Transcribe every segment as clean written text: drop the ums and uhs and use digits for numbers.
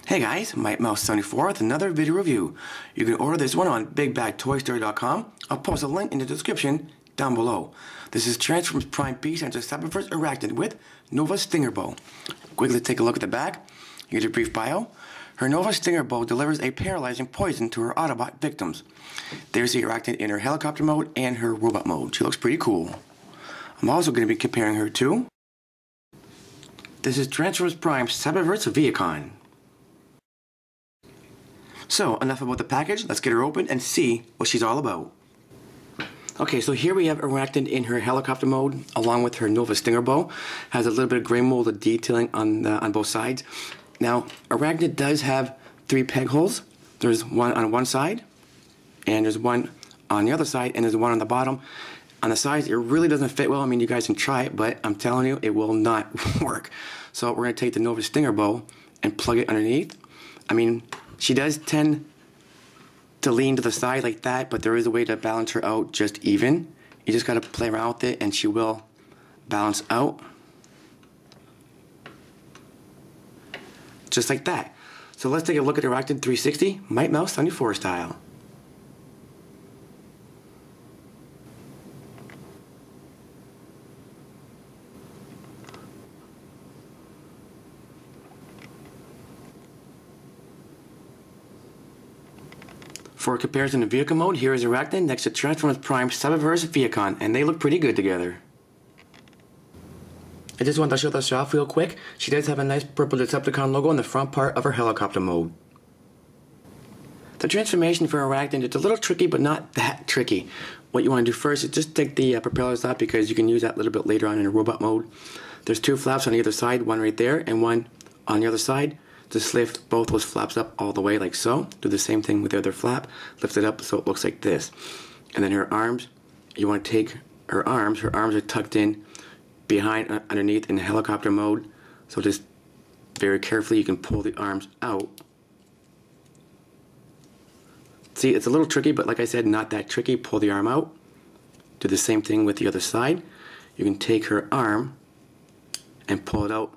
Hey guys, MikeMouse74 with another video review. You can order this one on BigBagToyStory.com. I'll post a link in the description down below. This is Transformers Prime Beast Hunter Cyberverse Arachnid with Nova Stinger Bow. Quickly take a look at the back. You get a brief bio. Her Nova Stinger Bow delivers a paralyzing poison to her Autobot victims. There's the Arachnid in her helicopter mode and her robot mode. She looks pretty cool. I'm also going to be comparing her to... This is Transformers Prime Cyberverse Vehicon. So, enough about the package, let's get her open and see what she's all about. Okay, so here we have Arachnid in her helicopter mode, along with her Nova Stinger Bow. Has a little bit of gray molded detailing on both sides. Now, Arachnid does have 3 peg holes. There's one on one side, and there's one on the other side, and there's one on the bottom. On the sides, it really doesn't fit well. I mean, you guys can try it, but I'm telling you, it will not work. So we're going to take the Nova Stinger Bow and plug it underneath. I mean, she does tend to lean to the side like that, but there is a way to balance her out just even. You just got to play around with it and she will balance out. Just like that. So let's take a look at Arachnid 360, MikeMouse74 style. For comparison to vehicle mode, here is Arachnid next to Transformers Prime Cyberverse Vehicon, and they look pretty good together. I just wanted to show this off real quick. She does have a nice purple Decepticon logo on the front part of her helicopter mode. The transformation for Arachnid is a little tricky, but not that tricky. What you want to do first is just take the propellers off because you can use that a little bit later on in robot mode. There's 2 flaps on either side, one right there and one on the other side. Just lift both those flaps up all the way like so. Do the same thing with the other flap. Lift it up so it looks like this. And then her arms, you want to take her arms are tucked in behind, underneath in the helicopter mode. So just very carefully you can pull the arms out. See, it's a little tricky, but like I said, not that tricky. Pull the arm out. Do the same thing with the other side. You can take her arm and pull it out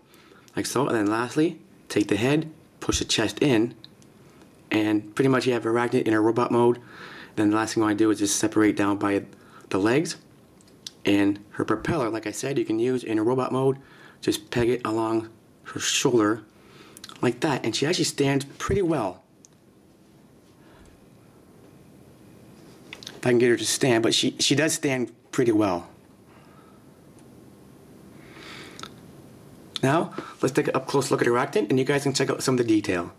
like so. And then lastly, take the head, push the chest in, and pretty much you have Arachnid in her robot mode. Then the last thing I want to do is just separate down by the legs. And her propeller, like I said, you can use in her robot mode. Just peg it along her shoulder like that. And she actually stands pretty well. If I can get her to stand, but she does stand pretty well. Now, let's take an up-close look at Arachnid, and you guys can check out some of the detail.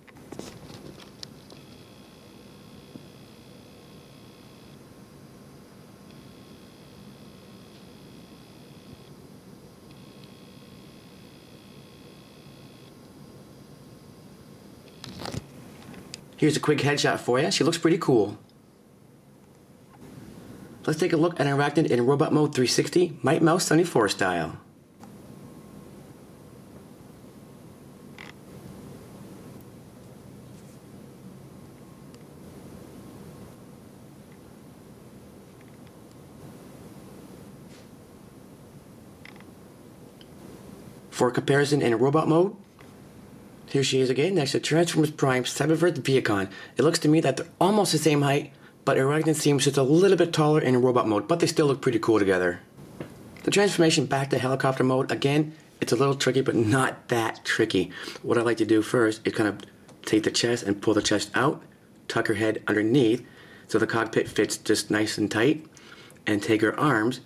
Here's a quick headshot for you. She looks pretty cool. Let's take a look at Arachnid in Robot Mode 360, MikeMouse74 style. For comparison in robot mode, here she is again next to Transformers Prime Cyberverse Vehicon. It looks to me that they're almost the same height, but Arachnid seems just a little bit taller in robot mode, but they still look pretty cool together. The transformation back to helicopter mode, again, it's a little tricky, but not that tricky. What I like to do first is kind of take the chest and pull the chest out, tuck her head underneath so the cockpit fits just nice and tight, and take her arms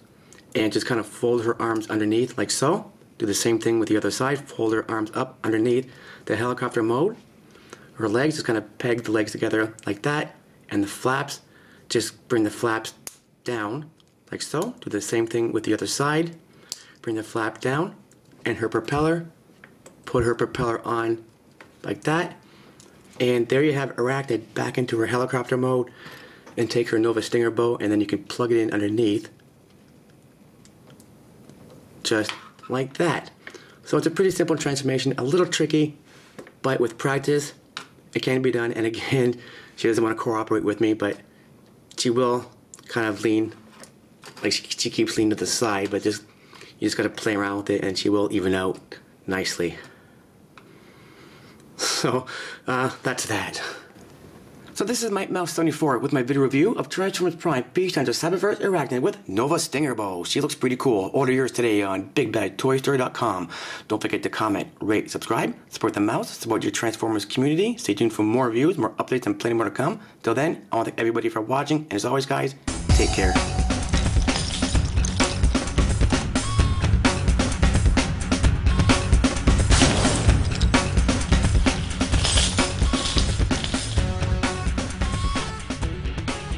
and just kind of fold her arms underneath like so. Do the same thing with the other side. Fold her arms up underneath the helicopter mode. Her legs, just kind of peg the legs together like that. And the flaps, just bring the flaps down like so. Do the same thing with the other side. Bring the flap down. And her propeller, put her propeller on like that. And there you have Arachnid back into her helicopter mode. And take her Nova Stinger Bow, and then you can plug it in underneath. Just like that. So it's a pretty simple transformation, a little tricky, but with practice it can be done. And again, she doesn't want to cooperate with me, but she will kind of lean, like she keeps leaning to the side, but you just got to play around with it and she will even out nicely. So, that's that. So this is Mike Mouse 74 with my video review of Transformers Prime Beast Hunter Cyberverse Arachnid with Nova Stinger Bow. She looks pretty cool. Order yours today on BigBadToyStory.com. Don't forget to comment, rate, subscribe, support the mouse, support your Transformers community. Stay tuned for more reviews, more updates, and plenty more to come. Till then, I want to thank everybody for watching, and as always, guys, take care.